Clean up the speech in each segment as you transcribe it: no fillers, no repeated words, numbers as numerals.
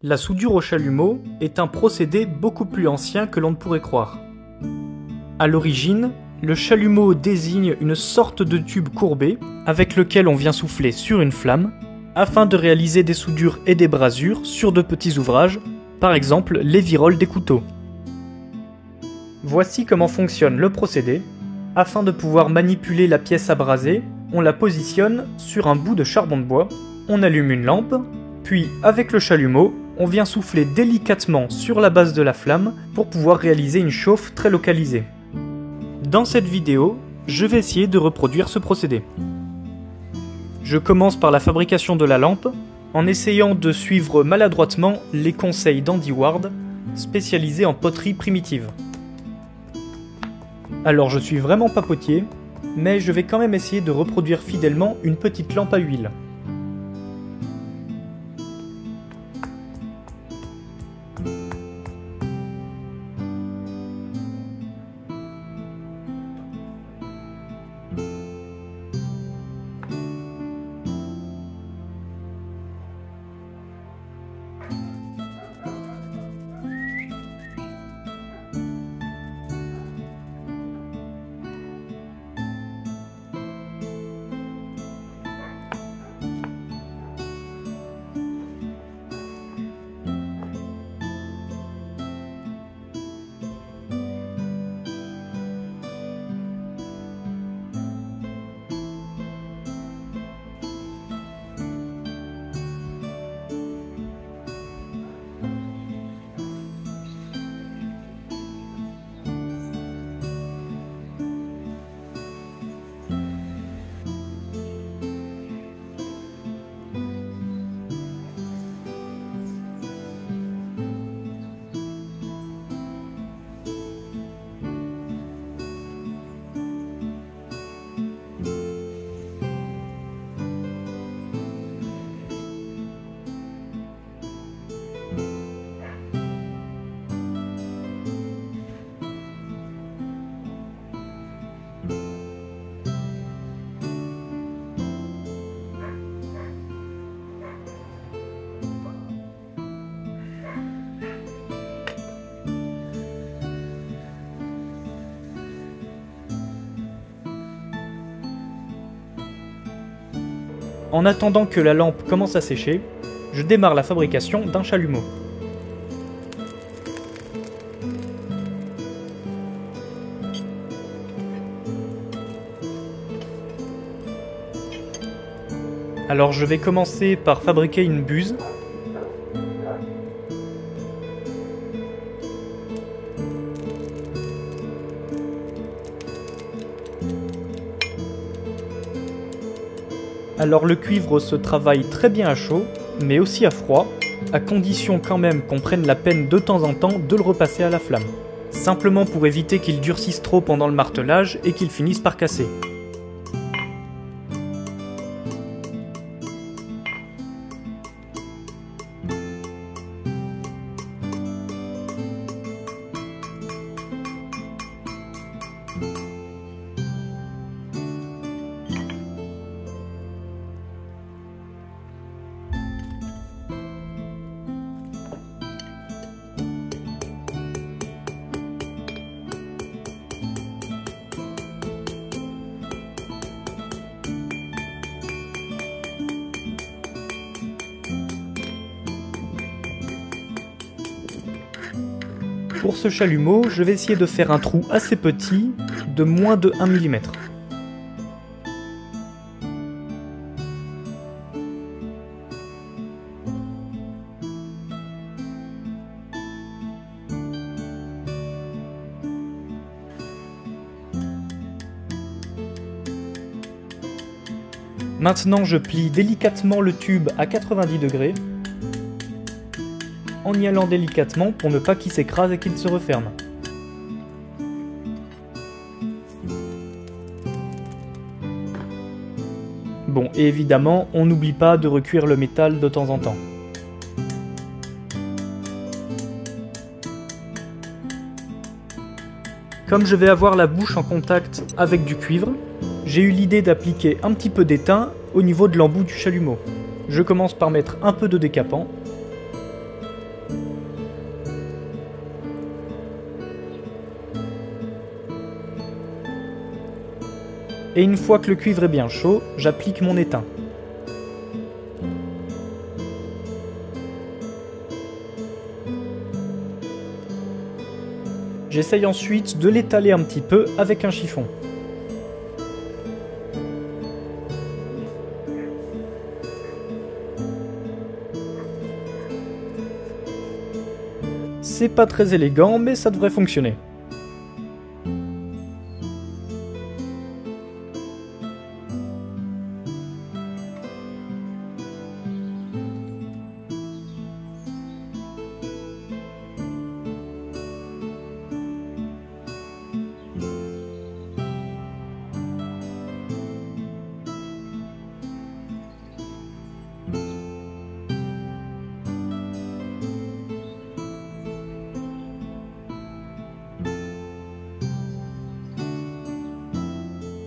La soudure au chalumeau est un procédé beaucoup plus ancien que l'on ne pourrait croire. À l'origine, le chalumeau désigne une sorte de tube courbé avec lequel on vient souffler sur une flamme afin de réaliser des soudures et des brasures sur de petits ouvrages, par exemple les viroles des couteaux. Voici comment fonctionne le procédé. Afin de pouvoir manipuler la pièce à braser, on la positionne sur un bout de charbon de bois, on allume une lampe, puis avec le chalumeau, on vient souffler délicatement sur la base de la flamme pour pouvoir réaliser une chauffe très localisée. Dans cette vidéo, je vais essayer de reproduire ce procédé. Je commence par la fabrication de la lampe, en essayant de suivre maladroitement les conseils d'Andy Ward, spécialisé en poterie primitive. Alors je suis vraiment pas potier, mais je vais quand même essayer de reproduire fidèlement une petite lampe à huile. En attendant que la lampe commence à sécher, je démarre la fabrication d'un chalumeau. Alors je vais commencer par fabriquer une buse. Alors le cuivre se travaille très bien à chaud, mais aussi à froid, à condition quand même qu'on prenne la peine de temps en temps de le repasser à la flamme. Simplement pour éviter qu'il durcisse trop pendant le martelage et qu'il finisse par casser. Pour ce chalumeau, je vais essayer de faire un trou assez petit, de moins de 1 mm. Maintenant, je plie délicatement le tube à 90 degrés. En y allant délicatement pour ne pas qu'il s'écrase et qu'il se referme. Bon, et évidemment, on n'oublie pas de recuire le métal de temps en temps. Comme je vais avoir la bouche en contact avec du cuivre, j'ai eu l'idée d'appliquer un petit peu d'étain au niveau de l'embout du chalumeau. Je commence par mettre un peu de décapant. Et une fois que le cuivre est bien chaud, j'applique mon étain. J'essaye ensuite de l'étaler un petit peu avec un chiffon. C'est pas très élégant, mais ça devrait fonctionner.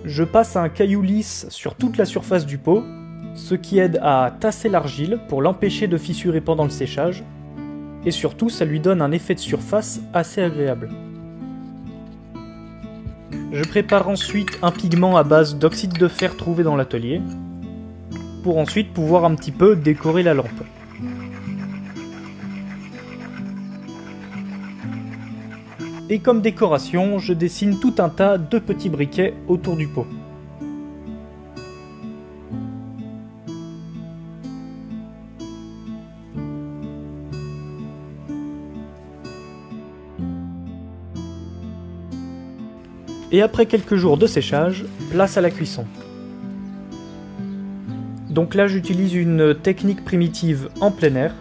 Je passe un caillou lisse sur toute la surface du pot, ce qui aide à tasser l'argile pour l'empêcher de fissurer pendant le séchage, et surtout ça lui donne un effet de surface assez agréable. Je prépare ensuite un pigment à base d'oxyde de fer trouvé dans l'atelier, pour ensuite pouvoir un petit peu décorer la lampe. Et comme décoration, je dessine tout un tas de petits briquets autour du pot. Et après quelques jours de séchage, place à la cuisson. Donc là j'utilise une technique primitive en plein air.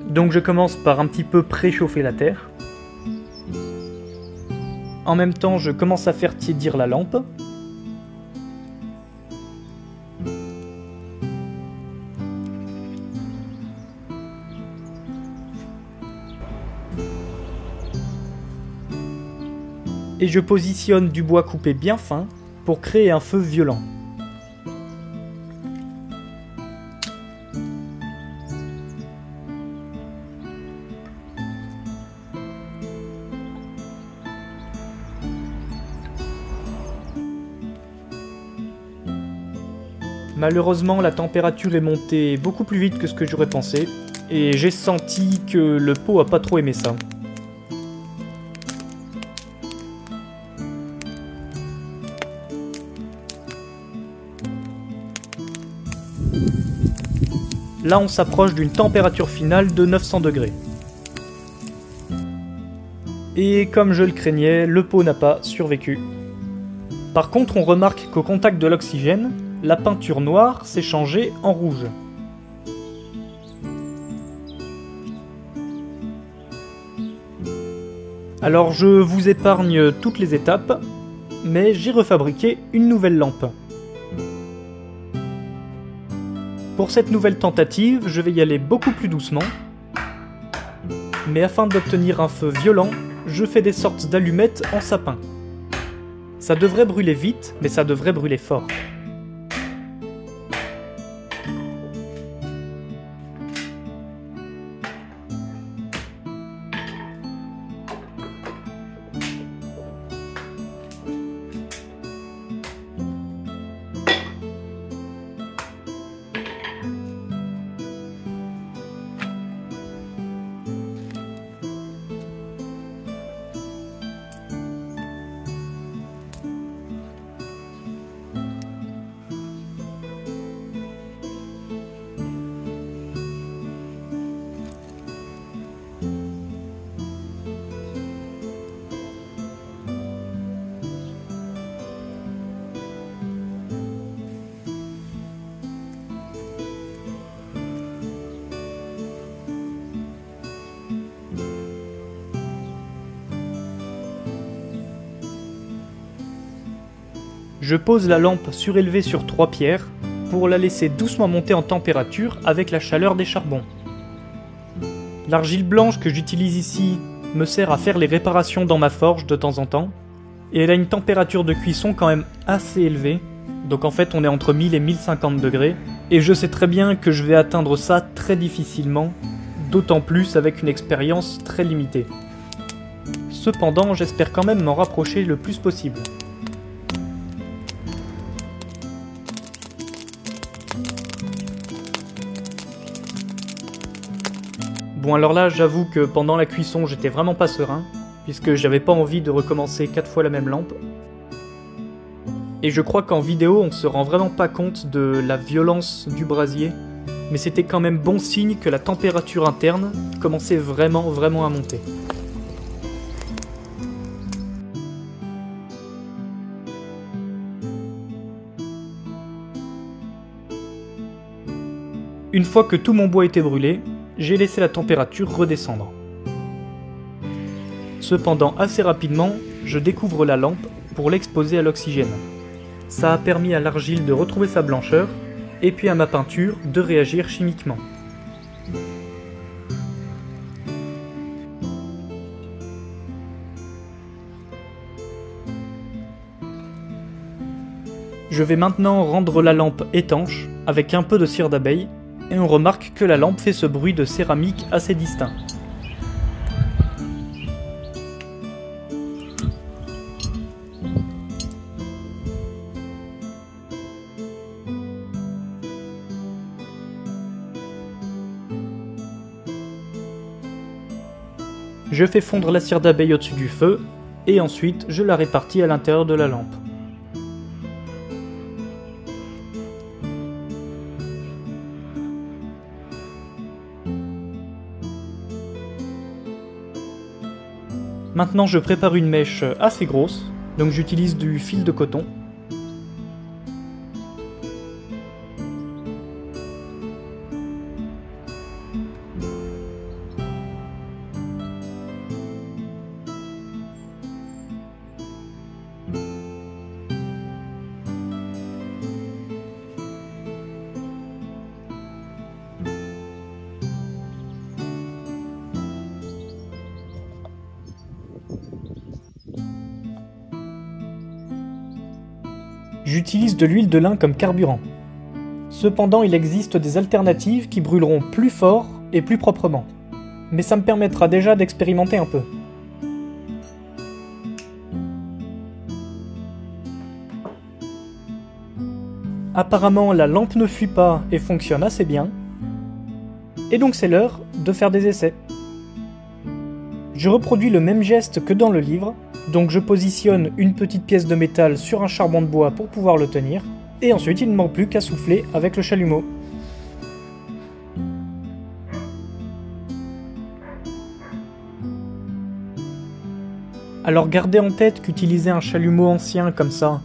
Donc je commence par un petit peu préchauffer la terre. En même temps, je commence à faire tiédir la lampe. Et je positionne du bois coupé bien fin pour créer un feu violent. Malheureusement, la température est montée beaucoup plus vite que ce que j'aurais pensé, et j'ai senti que le pot a pas trop aimé ça. Là, on s'approche d'une température finale de 900 degrés. Et comme je le craignais, le pot n'a pas survécu. Par contre, on remarque qu'au contact de l'oxygène, la peinture noire s'est changée en rouge. Alors je vous épargne toutes les étapes, mais j'ai refabriqué une nouvelle lampe. Pour cette nouvelle tentative, je vais y aller beaucoup plus doucement, mais afin d'obtenir un feu violent, je fais des sortes d'allumettes en sapin. Ça devrait brûler vite, mais ça devrait brûler fort. Je pose la lampe surélevée sur 3 pierres pour la laisser doucement monter en température avec la chaleur des charbons. L'argile blanche que j'utilise ici me sert à faire les réparations dans ma forge de temps en temps, et elle a une température de cuisson quand même assez élevée, donc en fait on est entre 1000 et 1050 degrés, et je sais très bien que je vais atteindre ça très difficilement, d'autant plus avec une expérience très limitée. Cependant, j'espère quand même m'en rapprocher le plus possible. Bon alors là, j'avoue que pendant la cuisson, j'étais vraiment pas serein, puisque j'avais pas envie de recommencer 4 fois la même lampe. Et je crois qu'en vidéo, on se rend vraiment pas compte de la violence du brasier, mais c'était quand même bon signe que la température interne commençait vraiment à monter. Une fois que tout mon bois était brûlé, j'ai laissé la température redescendre. Cependant, assez rapidement, je découvre la lampe pour l'exposer à l'oxygène. Ça a permis à l'argile de retrouver sa blancheur, et puis à ma peinture de réagir chimiquement. Je vais maintenant rendre la lampe étanche avec un peu de cire d'abeille, et on remarque que la lampe fait ce bruit de céramique assez distinct. Je fais fondre la cire d'abeille au-dessus du feu, et ensuite je la répartis à l'intérieur de la lampe. Maintenant je prépare une mèche assez grosse, donc j'utilise du fil de coton. J'utilise de l'huile de lin comme carburant. Cependant, il existe des alternatives qui brûleront plus fort et plus proprement. Mais ça me permettra déjà d'expérimenter un peu. Apparemment, la lampe ne fuit pas et fonctionne assez bien. Et donc c'est l'heure de faire des essais. Je reproduis le même geste que dans le livre. Donc je positionne une petite pièce de métal sur un charbon de bois pour pouvoir le tenir, et ensuite il ne manque plus qu'à souffler avec le chalumeau. Alors gardez en tête qu'utiliser un chalumeau ancien comme ça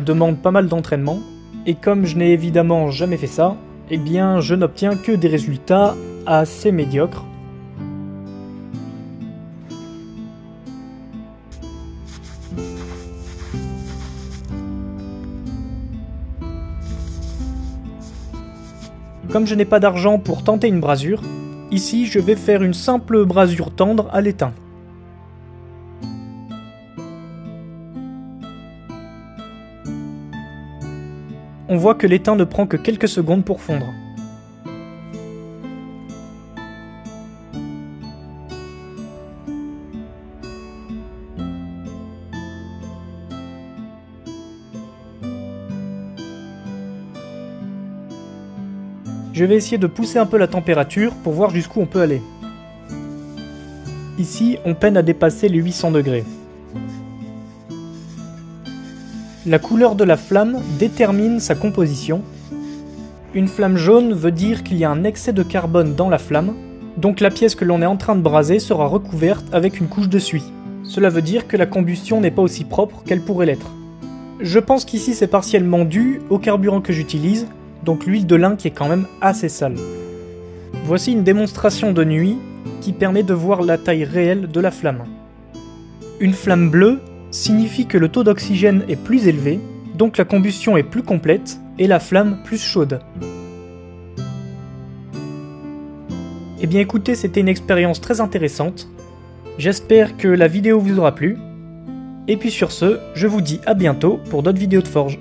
demande pas mal d'entraînement, et comme je n'ai évidemment jamais fait ça, eh bien je n'obtiens que des résultats assez médiocres. Comme je n'ai pas d'argent pour tenter une brasure, ici je vais faire une simple brasure tendre à l'étain. On voit que l'étain ne prend que quelques secondes pour fondre. Je vais essayer de pousser un peu la température pour voir jusqu'où on peut aller. Ici, on peine à dépasser les 800 degrés. La couleur de la flamme détermine sa composition. Une flamme jaune veut dire qu'il y a un excès de carbone dans la flamme, donc la pièce que l'on est en train de braser sera recouverte avec une couche de suie. Cela veut dire que la combustion n'est pas aussi propre qu'elle pourrait l'être. Je pense qu'ici c'est partiellement dû au carburant que j'utilise, donc l'huile de lin qui est quand même assez sale. Voici une démonstration de nuit qui permet de voir la taille réelle de la flamme. Une flamme bleue signifie que le taux d'oxygène est plus élevé, donc la combustion est plus complète et la flamme plus chaude. Eh bien écoutez, c'était une expérience très intéressante. J'espère que la vidéo vous aura plu. Et puis sur ce, je vous dis à bientôt pour d'autres vidéos de forge.